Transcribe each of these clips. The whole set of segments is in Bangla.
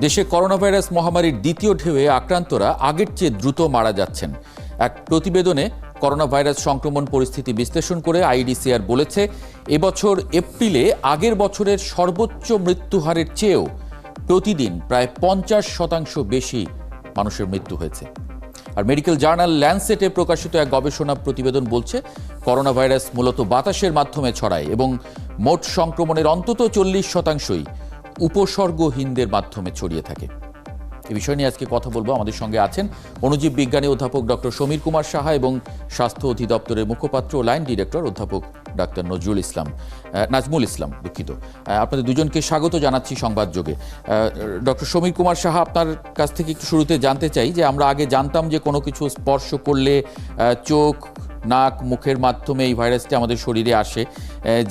দেশে করোনা ভাইরাস মহামারীর দ্বিতীয় ঢেউয়ে আক্রান্তরা আগের চেয়ে দ্রুত মারা যাচ্ছেন। এক প্রতিবেদনে করোনা ভাইরাস সংক্রমণ পরিস্থিতি বিশ্লেষণ করে আইডিসিআর বলেছে, এবছর এপ্রিলে আগের বছরের সর্বোচ্চ মৃত্যুহারের চেয়েও প্রতিদিন প্রায় 50% বেশি মানুষের মৃত্যু হয়েছে। আর মেডিকেল জার্নাল ল্যান্সেটে প্রকাশিত এক গবেষণা প্রতিবেদন বলছে, করোনা ভাইরাস মূলত বাতাসের মাধ্যমে ছড়ায় এবং মোট সংক্রমণের অন্তত 40%ই উপসর্গহীনদের মাধ্যমে ছড়িয়ে থাকে। এই বিষয় নিয়ে আজকে কথা বলবো। আমাদের সঙ্গে আছেন অণুজীব বিজ্ঞানী অধ্যাপক ডক্টর সমীর কুমার সাহা এবং স্বাস্থ্য অধিদপ্তরের মুখপাত্র ও লাইন ডিরেক্টর অধ্যাপক ডাক্তার নাজমুল ইসলাম। দুঃখিত। আপনাদের দুজনকে স্বাগত জানাচ্ছি সংবাদযোগে। ডক্টর সমীর কুমার সাহা, আপনার কাছ থেকে একটু শুরুতে জানতে চাই যে আমরা আগে জানতাম যে কোনো কিছু স্পর্শ করলে চোখ, নাক, মুখের মাধ্যমে এই ভাইরাসটি আমাদের শরীরে আসে,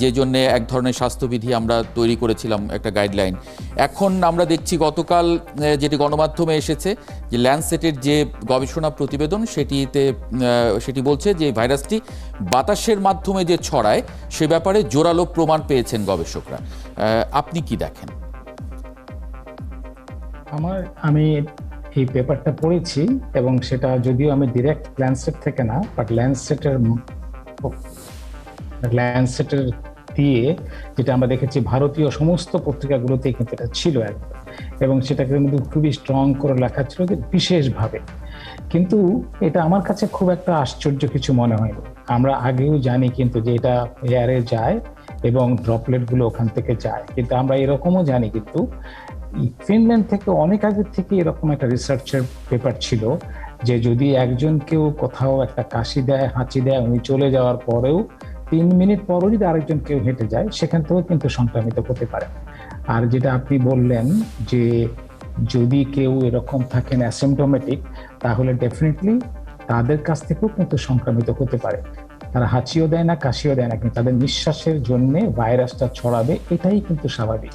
যে জন্য এক ধরনের স্বাস্থ্যবিধি আমরা তৈরি করেছিলাম, একটা গাইডলাইন। এখন আমরা দেখছি গতকাল যেটি গণমাধ্যমে এসেছে যে ল্যান্সেটের যে গবেষণা প্রতিবেদন সেটি বলছে যে ভাইরাসটি বাতাসের মাধ্যমে যে ছড়ায় সে ব্যাপারে জোরালো প্রমাণ পেয়েছেন গবেষকরা। আপনি কি দেখেন? আমি এই পেপারটা পড়েছি এবং সেটা যদিও আমি ডিরেক্ট ল্যান্সেট থেকে না, বাট ল্যান্সেটের দিয়ে যেটা আমরা দেখেছি ভারতীয় সমস্ত পত্রিকাগুলোতেই কিন্তু এটা ছিল একদম, এবং সেটাকে কিন্তু খুবই স্ট্রং করে লেখা ছিল যে বিশেষভাবে। কিন্তু এটা আমার কাছে খুব একটা আশ্চর্য কিছু মনে হয়নি। আমরা আগেও জানি কিন্তু যে এটা এয়ারে যায় এবং ড্রপলেটগুলো ওখান থেকে যায়, কিন্তু আমরা এরকমও জানি কিন্তু ফিনল্যান্ড থেকে অনেক আগে থেকে এরকম একটা রিসার্চের পেপার ছিল যে যদি একজন কেউ কোথাও একটা কাশি দেয়, হাঁচি দেয়, উনি চলে যাওয়ার পরেও 3 মিনিট পরও যদি আরেকজন কেউ হেঁটে যায় সেখান থেকেও কিন্তু সংক্রামিত হতে পারে। আর যেটা আপনি বললেন যে যদি কেউ এরকম থাকেন অ্যাসিম্পটোমেটিক, তাহলে ডেফিনেটলি তাদের কাছ থেকেও কিন্তু সংক্রামিত হতে পারে। তারা হাঁচিও দেয় না, কাশিও দেয় না, কিন্তু তাদের নিঃশ্বাসের জন্য ভাইরাসটা ছড়াবে, এটাই কিন্তু স্বাভাবিক।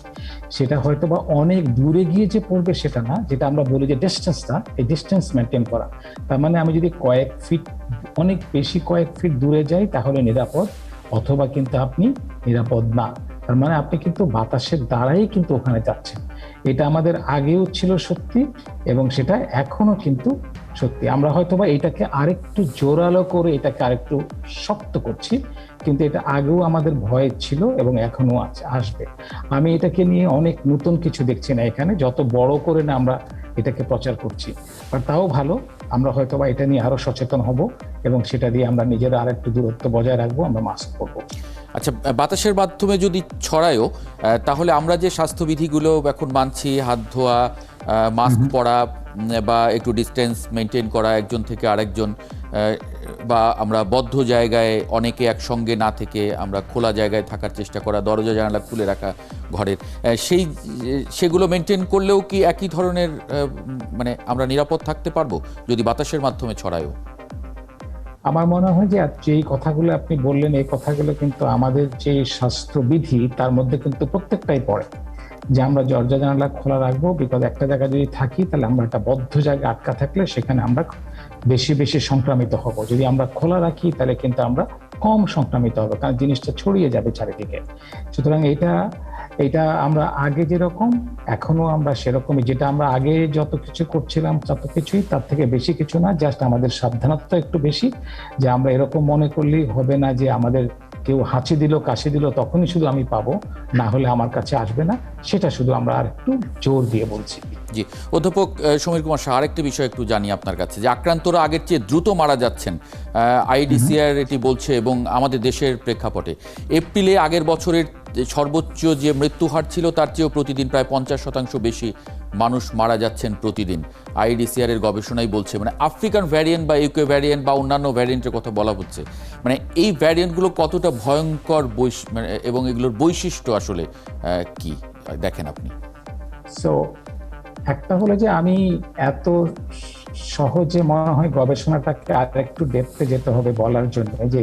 সেটা হয়তো বা অনেক দূরে গিয়ে যে পড়বে সেটা না, যেটা আমরা বলি যে ডিস্টেন্সটা, এই ডিস্টেন্স মেনটেন করা। তার মানে আমি যদি অনেক বেশি কয়েক ফিট দূরে যাই তাহলে নিরাপদ, অথবা কিন্তু আপনি নিরাপদ না। তার মানে আপনি কিন্তু বাতাসের দ্বারাই কিন্তু ওখানে যাচ্ছেন। এটা আমাদের আগেও ছিল সত্যি এবং সেটা এখনো কিন্তু সত্যি। আমরা হয়তোবা এটাকে আরেকটু জোরালো করে এটাকে আরেকটু শক্ত করছি, কিন্তু এটা আগেও আমাদের ভয় ছিল এবং এখনো আসবে। আমি এটাকে নিয়ে অনেক নতুন কিছু দেখছি না এখানে, যত বড় করে না আমরা এটাকে প্রচার করছি। আর তাও ভালো, আমরা হয়তোবা এটা নিয়ে আরো সচেতন হব এবং সেটা দিয়ে আমরা নিজেরা আরেকটু দূরত্ব বজায় রাখবো, আমরা মাস্ক পরবো। আচ্ছা, বাতাসের মাধ্যমে যদি ছড়ায়ও, তাহলে আমরা যে স্বাস্থ্যবিধিগুলো এখন মানছি, হাত ধোয়া, মাস্ক পরা বা একটু ডিস্টেন্স মেনটেন করা একজন থেকে আরেকজন, বা আমরা বদ্ধ জায়গায় অনেকে একসঙ্গে না থেকে আমরা খোলা জায়গায় থাকার চেষ্টা করা, দরজা জানালা খুলে রাখা ঘরের, সেগুলো মেনটেন করলেও কি একই ধরনের মানে আমরা নিরাপদ থাকতে পারবো যদি বাতাসের মাধ্যমে ছড়ায়ও? আমার মনে হয় যে যেই কথাগুলো আপনি বললেন, এই কথাগুলো কিন্তু আমাদের যে স্বাস্থ্যবিধি তার মধ্যে কিন্তু প্রত্যেকটাই পড়ে, যে আমরা দরজা জানালা খোলা রাখবো। বিকজ একটা জায়গায় যদি থাকি তাহলে আমরা একটা বদ্ধ জায়গায় আটকা থাকলে সেখানে আমরা বেশি বেশি সংক্রামিত হব। যদি আমরা খোলা রাখি তাহলে কিন্তু আমরা কম সংক্রামিত হবো, কারণ জিনিসটা ছড়িয়ে যাবে চারিদিকে। সুতরাং এটা আমরা আগে যেরকম এখনো আমরা সেরকমই, যেটা আমরা আগে যত কিছু করছিলাম তত কিছুই, তার থেকে বেশি কিছু না, জাস্ট আমাদের সাবধানতা একটু বেশি। যে আমরা এরকম মনে করলেই হবে না যে আমাদের কেউ হাঁচি দিল, কাশি দিল, তখনই শুধু আমি পাবো, না হলে আমার কাছে আসবে না, সেটা শুধু আমরা আর একটু জোর দিয়ে বলছি। জি, অধ্যাপক সমীর কুমার সাহা, আরেকটি বিষয় একটু জানি আপনার কাছে, যে আক্রান্তরা আগের চেয়ে দ্রুত মারা যাচ্ছেন, আইডিসিআর এটি বলছে, এবং আমাদের দেশের প্রেক্ষাপটে এপ্রিলে আগের বছরের সর্বোচ্চ যে মৃত্যু হার ছিল তার চেয়েও প্রতিদিন প্রায় 50% বেশি মানুষ মারা যাচ্ছেন প্রতিদিন। আইডিসিআর এর গবেষণাই বলছে, মানে আফ্রিকান ভ্যারিয়েন্ট বা ইউকে ভ্যারিয়েন্ট বা অন্যান্য ভ্যারিয়েন্টের কথা বলা হচ্ছে। মানে এই ভ্যারিয়েন্টগুলো কতটা ভয়ঙ্কর এবং এগুলোর বৈশিষ্ট্য আসলে কি দেখেন আপনি? সো একটা হলো যে আমি এত সহজে মনে হয় গবেষণাটাকে আর একটু ডেপথে যেতে হবে বলার জন্য যে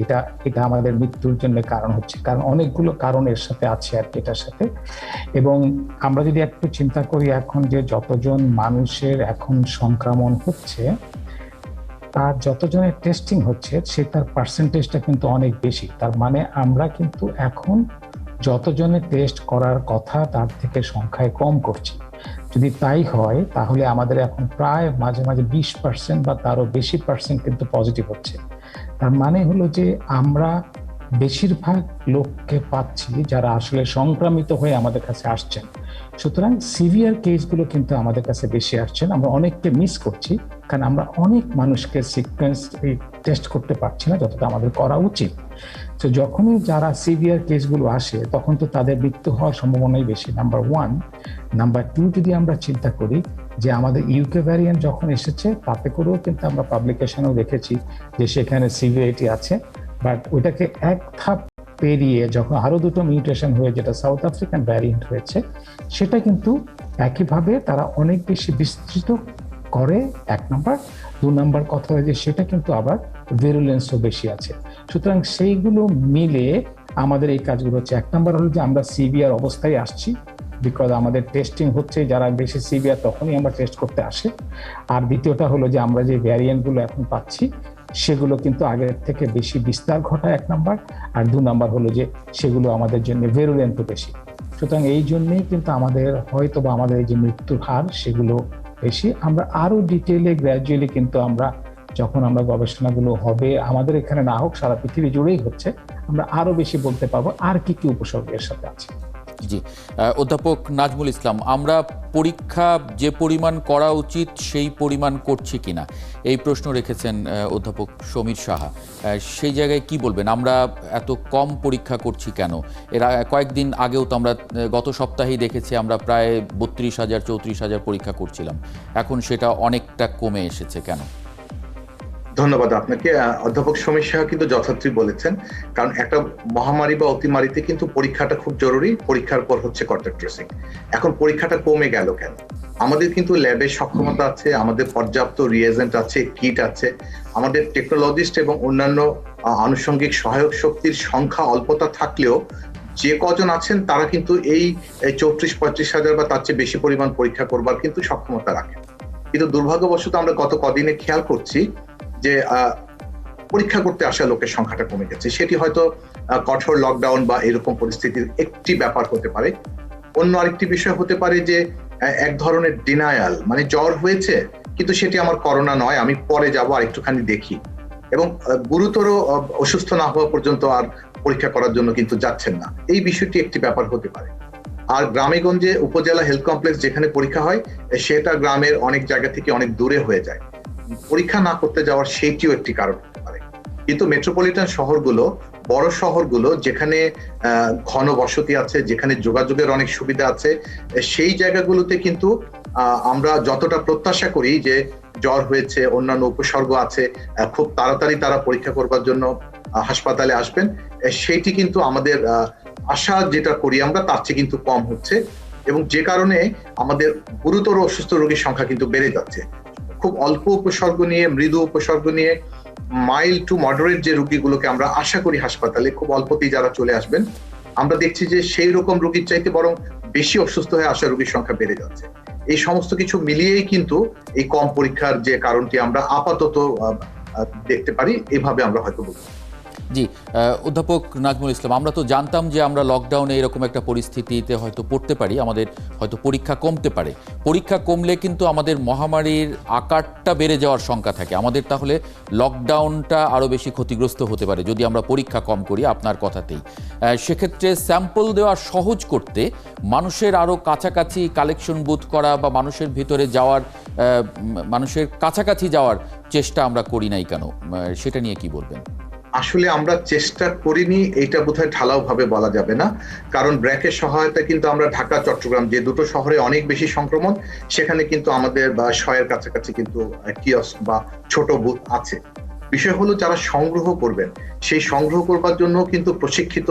এটা আমাদের মৃত্যুর জন্য কারণ হচ্ছে, কারণ অনেকগুলো কারণ এর সাথে আছে আর এটার সাথে। এবং আমরা যদি একটু চিন্তা করি এখন যে যতজন মানুষের এখন সংক্রমণ হচ্ছে, তার যতজনের টেস্টিং হচ্ছে সেটার পার্সেন্টেজটা কিন্তু অনেক বেশি। তার মানে আমরা কিন্তু এখন যতজনের টেস্ট করার কথা তার থেকে সংখ্যায় কম করছি। যদি তাই হয় তাহলে আমাদের এখন প্রায় মাঝে মাঝে 20% বা তারও বেশি পার্সেন্ট কিন্তু পজিটিভ হচ্ছে। তার মানে হলো যে আমরা বেশিরভাগ লোককে পাচ্ছি যারা আসলে সংক্রামিত হয়ে আমাদের কাছে আসছেন। সুতরাং সিভিয়ার কেসগুলো কিন্তু আমাদের কাছে বেশি আসছেন, আমরা অনেককে মিস করছি, কারণ আমরা অনেক মানুষকে সিকোয়েন্স টেস্ট করতে পারছি না যতটা আমাদের করা উচিত। তো যখনই যারা সিভিয়ার কেসগুলো আসে তখন তো তাদের মৃত্যু হওয়ার সম্ভাবনাই বেশি, নাম্বার ওয়ান। নাম্বার টু, যদি আমরা চিন্তা করি যে আমাদের ইউকে ভ্যারিয়েন্ট যখন এসেছে তাতে করেও কিন্তু আমরা পাবলিকেশনেও দেখেছি যে সেখানে সিভিয়ারিটি আছে, বাট ওইটাকে এক ধাপ পেরিয়ে যখন আরো দুটো মিউটেশন হয়ে যেটা সাউথ আফ্রিকান ভ্যারিয়েন্ট হয়েছে, সেটা কিন্তু একইভাবে তারা অনেক বেশি বিস্তৃত করে, এক নম্বর। দু নম্বর কথা হয় যে সেটা কিন্তু আবার ভেরুলেন্সও বেশি আছে। সুতরাং সেইগুলো মিলে আমাদের এই কাজগুলো হচ্ছে। এক নম্বর হলো যে আমরা সিভিয়ার অবস্থায় আসছি, বিকজ আমাদের টেস্টিং হচ্ছে, যারা বেশি সিভিয়ার তখনই আমরা টেস্ট করতে আসে। আর দ্বিতীয়টা হলো যে আমরা যে ভ্যারিয়েন্টগুলো এখন পাচ্ছি সেগুলো কিন্তু আগের থেকে বেশি বিস্তার ঘটায়, এক নাম্বার। আর দু নাম্বার হলো যে সেগুলো আমাদের জন্য ভেরুলেন্টও বেশি। সুতরাং এই জন্যই কিন্তু আমাদের হয়তো বা আমাদের এই যে মৃত্যুর হার সেগুলো বেশি। আমরা আরো ডিটেইলে গ্র্যাজুয়ালি কিন্তু আমরা যখন আমরা গবেষণাগুলো হবে, আমাদের এখানে না হোক সারা পৃথিবী জুড়েই হচ্ছে, আমরা আরো বেশি বলতে পারবো আর কি কি উপসর্গ এর সাথে আছে। জি, অধ্যাপক নাজমুল ইসলাম, আমরা পরীক্ষা যে পরিমাণ করা উচিত সেই পরিমাণ করছি কিনা এই প্রশ্ন রেখেছেন অধ্যাপক সমীর সাহা। সেই জায়গায় কি বলবেন, আমরা এত কম পরীক্ষা করছি কেন? এর কয়েকদিন আগেও তো আমরা গত সপ্তাহেই দেখেছি আমরা প্রায় 32,000-34,000 পরীক্ষা করছিলাম, এখন সেটা অনেকটা কমে এসেছে কেন? ধন্যবাদ আপনাকে। অধ্যাপক সমীর সাহা কিন্তু যথার্থই বলেছেন, কারণ একটা মহামারী বা অতিমারিতে কিন্তু পরীক্ষাটা খুব জরুরি, পরীক্ষার পর হচ্ছে কন্টাক্ট ট্রেসিং। এখন পরীক্ষাটা কমে গেল কেন? আমাদের কিন্তু ল্যাবের সক্ষমতা আছে, আমাদের পর্যাপ্ত রিয়েজেন্ট আছে, কিট আছে, আমাদের টেকনোলজিস্ট এবং অন্যান্য আনুষঙ্গিক সহায়ক শক্তির সংখ্যা অল্পতা থাকলেও যে কজন আছেন তারা কিন্তু এই 34-35 হাজার বা তার চেয়ে বেশি পরিমাণ পরীক্ষা করবার কিন্তু সক্ষমতা রাখেন। কিন্তু দুর্ভাগ্যবশত আমরা গত কদিনে খেয়াল করছি যে পরীক্ষা করতে আসা লোকের সংখ্যাটা কমে গেছে। সেটি হয়তো কঠোর লকডাউন বা এরকম পরিস্থিতির একটি ব্যাপার হতে পারে। অন্য আরেকটি বিষয় হতে পারে যে এক ধরনের ডিনায়াল, মানে জ্বর হয়েছে কিন্তু সেটি আমার করোনা নয়, আমি পরে যাব আর একটুখানি দেখি, এবং গুরুতর অসুস্থ না হওয়া পর্যন্ত আর পরীক্ষা করার জন্য কিন্তু যাচ্ছেন না। এই বিষয়টি একটি ব্যাপার হতে পারে। আর গ্রামেগঞ্জে উপজেলা হেলথ কমপ্লেক্স যেখানে পরীক্ষা হয় সেটা গ্রামের অনেক জায়গা থেকে অনেক দূরে হয়ে যায়, পরীক্ষা না করতে যাওয়ার সেইটিও একটি কারণ হতে পারে। কিন্তু মেট্রোপলিটন শহরগুলো, বড় শহরগুলো যেখানে ঘন বসতি আছে, যেখানে যোগাযোগের অনেক সুবিধা আছে, সেই জায়গাগুলোতে কিন্তু আমরা যতটা প্রত্যাশা করি যে জ্বর হয়েছে, অন্যান্য উপসর্গ আছে, খুব তাড়াতাড়ি তারা পরীক্ষা করবার জন্য হাসপাতালে আসবেন, সেইটি কিন্তু আমাদের আশা যেটা করি আমরা তার চেয়ে কিন্তু কম হচ্ছে, এবং যে কারণে আমাদের গুরুতর অসুস্থ রোগীর সংখ্যা কিন্তু বেড়ে যাচ্ছে। খুব অল্প উপসর্গ নিয়ে, মৃদু উপসর্গ নিয়ে মাইল্ড টু মডারেট যে রোগীগুলোকে আমরা আশা করি হাসপাতালে খুব অল্পতেই যারা চলে আসবেন, আমরা দেখছি যে সেই রকম রোগীর চাইতে বরং বেশি অসুস্থ হয়ে আসা রোগীর সংখ্যা বেড়ে যাচ্ছে। এই সমস্ত কিছু মিলিয়েই কিন্তু এই কম পরীক্ষার যে কারণটি আমরা আপাতত দেখতে পারি, এভাবে আমরা হয়তো বলতে পারি। জি, অধ্যাপক নাজমুল ইসলাম, আমরা তো জানতাম যে আমরা লকডাউনে এরকম একটা পরিস্থিতিতে হয়তো পড়তে পারি, আমাদের হয়তো পরীক্ষা কমতে পারে। পরীক্ষা কমলে কিন্তু আমাদের মহামারীর আকারটা বেড়ে যাওয়ার শঙ্কা থাকে, আমাদের তাহলে লকডাউনটা আরও বেশি ক্ষতিগ্রস্ত হতে পারে যদি আমরা পরীক্ষা কম করি, আপনার কথাতেই। সেক্ষেত্রে স্যাম্পল দেওয়া সহজ করতে মানুষের আরও কাছাকাছি কালেকশন বুথ করা বা মানুষের ভিতরে যাওয়ার, মানুষের কাছাকাছি যাওয়ার চেষ্টা আমরা করি নাই কেন, সেটা নিয়ে কি বলবেন? আসলে আমরা চেষ্টা করিনি এটা বোধহয় ঢালাও ভাবে বলা যাবে না, কারণ ব্র্যাকের সহায়তা কিন্তু আমরা ঢাকা, চট্টগ্রাম যে দুটো শহরে অনেক বেশি সংক্রমণ, সেখানে কিন্তু আমাদের 100-এর কাছাকাছি কিন্তু কিয়স্ক বা ছোট বুথ আছে। বিষয় হলো যারা সংগ্রহ করবেন, সেই সংগ্রহ করবার জন্য কিন্তু প্রশিক্ষিত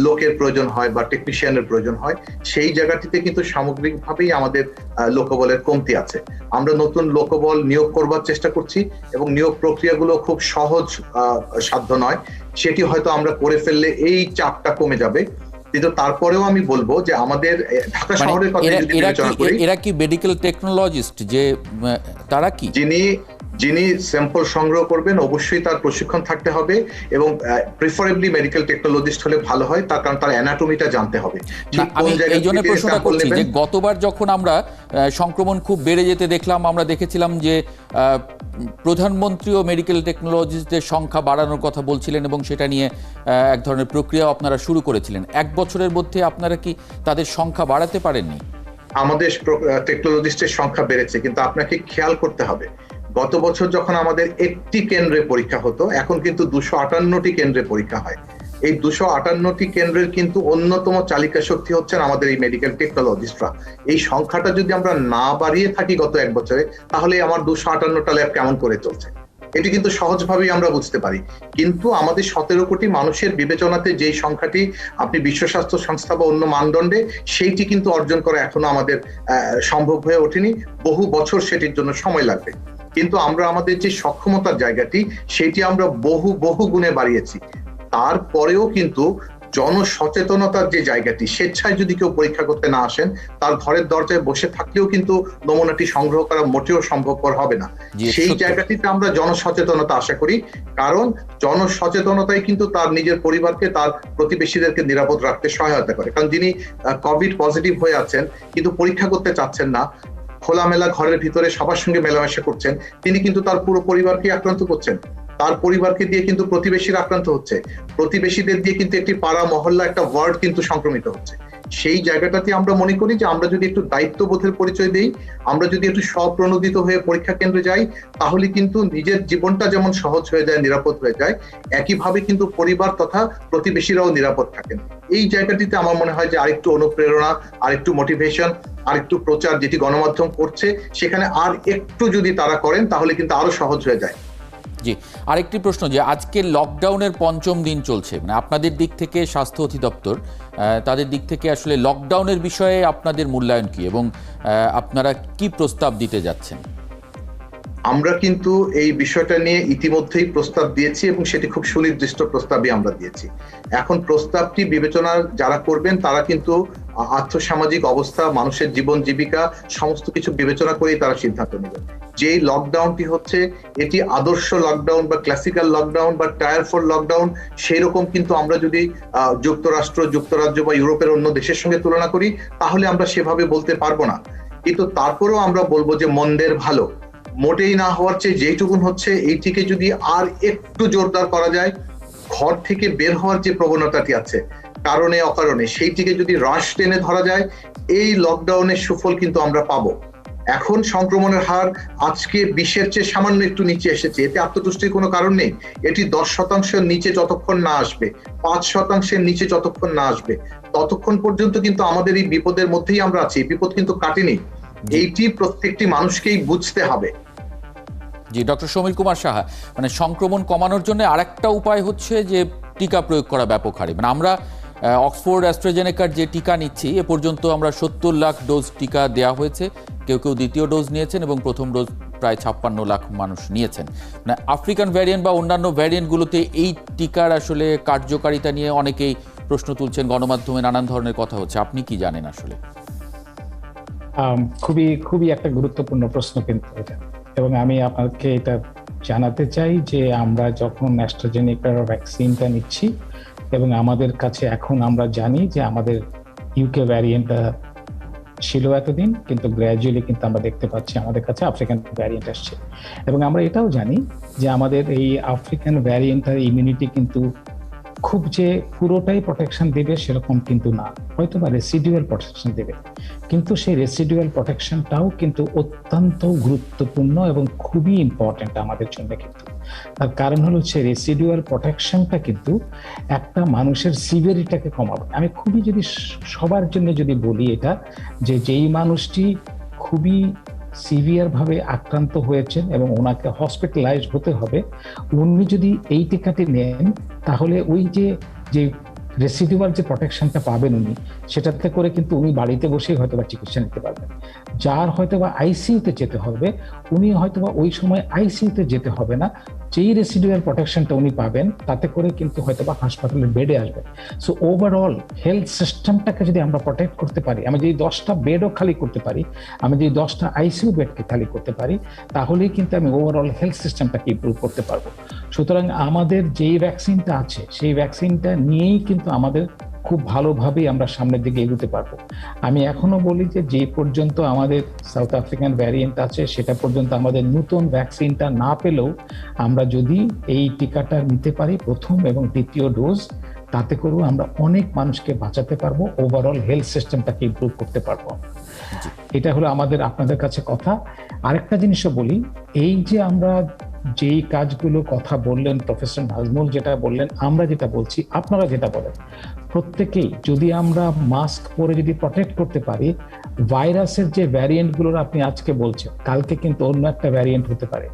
লোকের প্রয়োজন হয় বা টেকনিশিয়ানের প্রয়োজন হয়। সেই জায়গাটিতে কিন্তু সামগ্রিকভাবেই আমাদের লোকবলের কমতি আছে। আমরা নতুন লোকবল নিয়োগ করবার চেষ্টা করছি এবং নিয়োগ প্রক্রিয়াগুলো খুব সহজ সাধ্য নয়, সেটি হয়তো আমরা করে ফেললে এই চাপটা কমে যাবে। কিন্তু তারপরেও আমি বলবো যে আমাদের ঢাকা শহরের কথা যদি বিবেচনা করি, এরা কি মেডিকেল টেকনোলজিস্ট, যে তারা কি, যিনি যিনি স্যাম্পল সংগ্রহ করবেন অবশ্যই তার প্রশিক্ষণ থাকতে হবে এবং প্রিফারেবলি মেডিকেল টেকনোলজিস্ট হলে ভালো হয়, তার কারণ তার অ্যানাটমিটা জানতে হবে। আমি এই জন্য প্রশ্নটা করছি যে গতবার যখন আমরা সংক্রমণ খুব বেড়ে যেতে দেখলাম, আমরা দেখেছিলাম যে প্রধানমন্ত্রীও মেডিকেল টেকনোলজিস্টদের সংখ্যা বাড়ানোর কথা বলছিলেন এবং সেটা নিয়ে এক ধরনের প্রক্রিয়া আপনারা শুরু করেছিলেন। এক বছরের মধ্যে আপনারা কি তাদের সংখ্যা বাড়াতে পারেননি? আমাদের টেকনোলজিস্টের সংখ্যা বেড়েছে, কিন্তু আপনাকে খেয়াল করতে হবে গত বছর যখন আমাদের 80 কেন্দ্রে পরীক্ষা হতো, এখন কিন্তু 258টি কেন্দ্রে পরীক্ষা হয়। এই 258টি কেন্দ্রের কিন্তু অন্যতম চালিকা শক্তি হচ্ছেন আমাদের এই মেডিকেল টেকনোলজিস্টরা। এই সংখ্যাটা যদি আমরা না বাড়িয়ে থাকি গত এক বছরে, তাহলে আমার 258টা ল্যাব কেমন করে চলছে এটি কিন্তু সহজভাবেই আমরা বুঝতে পারি। কিন্তু আমাদের 17 কোটি মানুষের বিবেচনাতে যেই সংখ্যাটি আপনি বিশ্ব স্বাস্থ্য সংস্থা বা অন্য মানদণ্ডে, সেইটি কিন্তু অর্জন করা এখনো আমাদের সম্ভব হয়ে ওঠেনি। বহু বছর সেটির জন্য সময় লাগবে, কিন্তু আমরা আমাদের যে সক্ষমতার জায়গাটি সেটি আমরা বহু গুণে বাড়িয়েছি। তারপরেও কিন্তু জনসচেতনতার যে জায়গাটি, স্বেচ্ছায় যদি কেউ পরীক্ষা করতে না আসেন, তার ঘরের দরজায় বসে থাকলেও কিন্তু নমুনাটি সংগ্রহ করা মোটেও সম্ভবপর হবে না। সেই জায়গাটিতে আমরা জনসচেতনতা আশা করি, কারণ জনসচেতনতাই কিন্তু তার নিজের পরিবারকে, তার প্রতিবেশীদেরকে নিরাপদ রাখতে সহায়তা করে। কারণ যিনি কোভিড পজিটিভ হয়ে আছেন কিন্তু পরীক্ষা করতে চাচ্ছেন না, খোলামেলা ঘরের ভিতরে সবার সঙ্গে মেলামেশা করছেন, তিনি কিন্তু তার পুরো পরিবারকে আক্রান্ত করছেন। তার পরিবারকে দিয়ে কিন্তু প্রতিবেশীরা আক্রান্ত হচ্ছে, প্রতিবেশীদের দিয়ে কিন্তু একটি পাড়া মহল্লা, একটা ওয়ার্ড কিন্তু সংক্রমিত হচ্ছে। সেই জায়গাটাতে আমরা মনে করি যে আমরা যদি একটু দায়িত্ববোধের পরিচয় দেই, আমরা যদি একটু স্বপ্রণোদিত হয়ে পরীক্ষা কেন্দ্রে যাই, তাহলে কিন্তু নিজের জীবনটা যেমন সহজ হয়ে যায়, নিরাপদ হয়ে যায়, একইভাবে কিন্তু পরিবার তথা প্রতিবেশীরাও নিরাপদ থাকেন। এই জায়গাটিতে আমার মনে হয় যে আরেকটু অনুপ্রেরণা, আরেকটু মোটিভেশন, আরেকটু প্রচার যেটি গণমাধ্যম করছে, সেখানে আর একটু যদি তারা করেন তাহলে কিন্তু আরো সহজ হয়ে যায়। জি, আরেকটি প্রশ্ন, যে আজকে লকডাউনের 5ম দিন চলছে, মানে আপনাদের দিক থেকে স্বাস্থ্য অধিদপ্তর, তাদের দিক থেকে আসলে লকডাউনের বিষয়ে আপনাদের মূল্যায়ন কি এবং আপনারা কি প্রস্তাব দিতে যাচ্ছেন? আমরা কিন্তু এই বিষয়টা নিয়ে ইতিমধ্যেই প্রস্তাব দিয়েছি এবং সেটি খুব সুনির্দিষ্ট প্রস্তাবই আমরা দিয়েছি। এখন প্রস্তাবটি বিবেচনা যারা করবেন তারা কিন্তু আর্থসামাজিক অবস্থা, মানুষের জীবন জীবিকা সমস্ত কিছু বিবেচনা করেই তারা সিদ্ধান্ত নেবেন। যেই লকডাউনটি হচ্ছে এটি আদর্শ লকডাউন বা ক্লাসিক্যাল লকডাউন বা টায়ার 4 লকডাউন সেই রকম কিন্তু আমরা যদি যুক্তরাষ্ট্র, যুক্তরাজ্য বা ইউরোপের অন্য দেশের সঙ্গে তুলনা করি, তাহলে আমরা সেভাবে বলতে পারবো না। কিন্তু তারপরেও আমরা বলবো যে মন্দের ভালো, মোটেই না হওয়ার চেয়ে যেইটুকুন হচ্ছে এইটিকে যদি আর একটু জোরদার করা যায়, ঘর থেকে বের হওয়ার যে প্রবণতাটি আছে কারণে অকারণে, সেইটিকে যদি হ্রাস টেনে ধরা যায়, এই লকডাউনের সুফল কিন্তু আমরা পাবো। এখন সংক্রমণের হার আজকে 20-এর চেয়ে সামান্য একটু নিচে এসেছে, এতে আত্মতুষ্টির কোনো কারণ নেই। এটি 10% নিচে যতক্ষণ না আসবে, 5% নিচে যতক্ষণ না আসবে, ততক্ষণ পর্যন্ত কিন্তু আমাদের এই বিপদের মধ্যেই আমরা আছি। বিপদ কিন্তু কাটেনি, এইটি প্রত্যেকটি মানুষকেই বুঝতে হবে। জি, ডক্টর সমীর কুমার সাহা, মানে সংক্রমণ কমানোর জন্য আরেকটা উপায় হচ্ছে যে টিকা প্রয়োগ করা ব্যাপক হারে। মানে আমরা অক্সফোর্ড অ্যাস্ট্রাজেনেকার যে টিকা নিচ্ছি, এ পর্যন্ত আমরা 70 লাখ ডোজ টিকা দেওয়া হয়েছে, কেউ দ্বিতীয় ডোজ নিয়েছেন এবং প্রথম ডোজ প্রায় 56 লাখ মানুষ নিয়েছেন। মানে আফ্রিকান ভ্যারিয়েন্ট বা অন্যান্য ভ্যারিয়েন্টগুলোতে এই টিকার আসলে কার্যকারিতা নিয়ে অনেকেই প্রশ্ন তুলছেন, গণমাধ্যমে নানান ধরনের কথা হচ্ছে। আপনি কি জানেন আসলে? খুবই একটা গুরুত্বপূর্ণ প্রশ্ন কিন্তু এটা, এবং আমি আপনাকে এটা জানাতে চাই যে আমরা যখন অ্যাস্ট্রাজেনেকার ভ্যাকসিনটা নিচ্ছি এবং আমাদের কাছে এখন আমরা জানি যে আমাদের ইউকে ভ্যারিয়েন্টটা ছিল এতদিন, কিন্তু গ্র্যাজুয়ালি কিন্তু আমরা দেখতে পাচ্ছি আমাদের কাছে আফ্রিকান ভ্যারিয়েন্ট আসছে, এবং আমরা এটাও জানি যে আমাদের এই আফ্রিকান ভ্যারিয়েন্টের ইমিউনিটি কিন্তু খুব যে পুরোটাই প্রোটেকশন দেবে সেরকম কিন্তু না, হয়তো বা রেসিডুয়াল প্রোটেকশন দেবে, কিন্তু সেই রেসিডুয়াল প্রোটেকশনটাও কিন্তু অত্যন্ত গুরুত্বপূর্ণ এবং খুবই ইম্পর্টেন্ট আমাদের জন্য। কিন্তু তার কারণ হলো হচ্ছে রেসিডুয়াল প্রোটেকশনটা কিন্তু একটা মানুষের সিভিয়ারিটিকে কমাবে। আমি খুবই যদি সবার জন্য যদি বলি এটা, যে যেই মানুষটি খুবই সিভিয়ার ভাবে আক্রান্ত হয়েছেন এবং ওনাকে হসপিটালাইজ হতে হবে, উনি যদি এই টিকাটি নেন তাহলে ওই যে রেসিডুয়াল যে প্রোটেকশনটা পাবেন উনি, সেটাতে করে কিন্তু উনি বাড়িতে বসেই হয়তোবা চিকিৎসা নিতে পারবেন। যার হয়তোবা আইসিইউতে যেতে হবে, উনি হয়তোবা ওই সময় আইসিইউতে যেতে হবে না, যেই রেসিডুয়াল প্রোটেকশনটা উনি পাবেন তাতে করে কিন্তু হয়তো বা হাসপাতালের বেডে আসবে। সো ওভারঅল হেলথ সিস্টেমটাকে যদি আমরা প্রোটেক্ট করতে পারি, আমি যদি 10টা বেডও খালি করতে পারি, আমি যদি 10টা আইসিইউ বেডকে খালি করতে পারি, তাহলেই কিন্তু আমি ওভারঅল হেলথ সিস্টেমটাকে ইমপ্রুভ করতে পারবো। সুতরাং আমাদের যেই ভ্যাকসিনটা আছে সেই ভ্যাকসিনটা নিয়েই কিন্তু আমাদের খুব ভালোভাবেই আমরা সামনের দিকে এগোতে পারবো। আমি এখনো বলি যে পর্যন্ত আমাদের সাউথ আফ্রিকান ভ্যারিয়েন্ট আছে সেটা পর্যন্ত আমাদের নতুন ভ্যাকসিনটা না পেলেও আমরা যদি এই টিকাটা নিতে পারি প্রথম এবং দ্বিতীয় ডোজ, তাতে করেও আমরা অনেক মানুষকে বাঁচাতে পারবো, ওভারঅল হেলথ সিস্টেমটাকে ইমপ্রুভ করতে পারবো। এটা হলো আমাদের আপনাদের কাছে কথা। আরেকটা জিনিসও বলি, এই যে আমরা যেই কাজগুলো কথা বললেন, প্রফেসর নাজমুল যেটা বললেন, আমরা যেটা বলছি, আপনারা যেটা বলেন, প্রত্যেকেই যদি আমরা মাস্ক পরে যদি প্রটেক্ট করতে পারি, ভাইরাসের যে ভ্যারিয়েন্টগুলোর আপনি আজকে বলছেন কালকে কিন্তু অন্য একটা ভ্যারিয়েন্ট হতে পারে,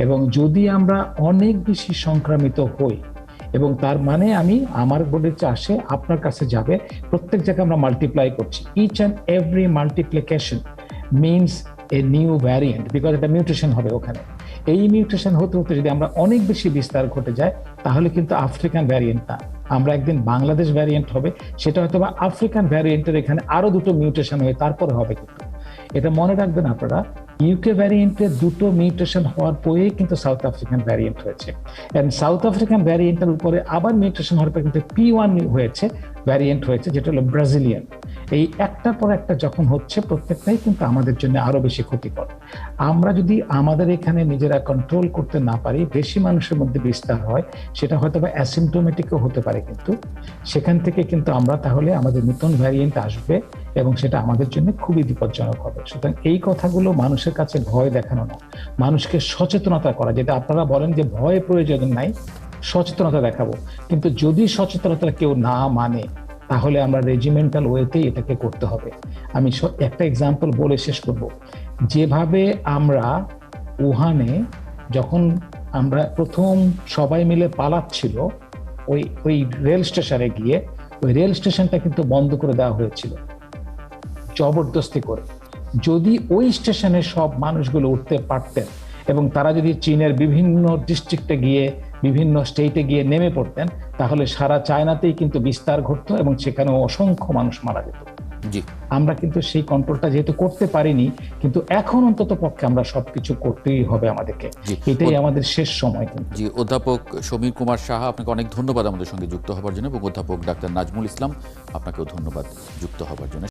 এবং যদি আমরা অনেক বেশি সংক্রামিত হই, এবং তার মানে আমার বলে আসে আপনার কাছে যাবে, প্রত্যেক জায়গায় আমরা মাল্টিপ্লাই করছি, each and every multiplication means a new variant, because একটা মিউটেশন হবে ওখানে। এই মিউটেশন হতে হতে যদি আমরা অনেক বেশি বিস্তার ঘটে যায়, তাহলে কিন্তু আফ্রিকান ভ্যারিয়েন্ট না, আমরা একদিন বাংলাদেশ ভ্যারিয়েন্ট হবে, সেটা হয়তো বা আফ্রিকান ভ্যারিয়েন্টের এখানে আরো দুটো মিউটেশন হয়ে তারপরে হবে। কিন্তু এটা মনে রাখবেন আপনারা, ইউকে ভ্যারিয়েন্টের দুটো মিউটেশন হওয়ার পরেই কিন্তু সাউথ আফ্রিকান ভ্যারিয়েন্ট হয়েছে, এন্ড সাউথ আফ্রিকান ভ্যারিয়েন্টের উপরে আবার মিউটেশন হওয়ার পরে কিন্তু P1 হয়েছে, ভ্যারিয়েন্ট হয়েছে, যেটা হলো ব্রাজিলিয়ান। এই একটার পর একটা যখন হচ্ছে, প্রত্যেকটাই কিন্তু আমাদের জন্য আরো বেশি ক্ষতিকর। আমরা যদি আমাদের এখানে নিজেরা কন্ট্রোল করতে না পারি, বেশি মানুষের মধ্যে বিস্তার হয়, সেটা হয়তো বা অ্যাসিমটোমেটিকও হতে পারে, কিন্তু সেখান থেকে কিন্তু আমরা তাহলে আমাদের নতুন ভ্যারিয়েন্ট আসবে এবং সেটা আমাদের জন্য খুবই বিপজ্জনক হবে। সুতরাং এই কথাগুলো মানুষের কাছে ভয় দেখানো না, মানুষকে সচেতনতা করা, যেটা আপনারা বলেন যে ভয় প্রয়োজন নাই, সচেতনতা দেখাবো। কিন্তু যদি সচেতনতা কেউ না মানে, তাহলে আমরা রেজিমেন্টাল ওয়েতেই এটাকে করতে হবে। আমি একটা এক্সাম্পল বলে শেষ করব। যেভাবে আমরা উহানে যখন আমরা প্রথম সবাই মিলে পালাচ্ছিল ওই রেল স্টেশনে গিয়ে, ওই রেল স্টেশনটা কিন্তু বন্ধ করে দেওয়া হয়েছিল জবরদস্তি করে। যদি ওই স্টেশনে সব মানুষগুলো উঠতে পারতেন এবং তারা যদি চীনের বিভিন্ন ডিস্ট্রিক্টে গিয়ে, বিভিন্ন স্টেটে গিয়ে নেমে পড়তেন, তাহলে সারা চায়নাতেই কিন্তু বিস্তার ঘটতো এবং সেখানে অসংখ্য মানুষ মারা যেত। জি, আমরা কিন্তু সেই কন্ট্রোলটা যেহেতু করতে পারিনি, কিন্তু এখন অন্তত পক্ষে আমরা সবকিছু করতেই হবে আমাদেরকে, এটাই আমাদের শেষ সময়। কিন্তু জি, অধ্যাপক সমীর কুমার সাহা, আপনাকে অনেক ধন্যবাদ আমাদের সঙ্গে যুক্ত হবার জন্য, এবং অধ্যাপক ডাক্তার নাজমুল ইসলাম, আপনাকেও ধন্যবাদ যুক্ত হবার জন্য।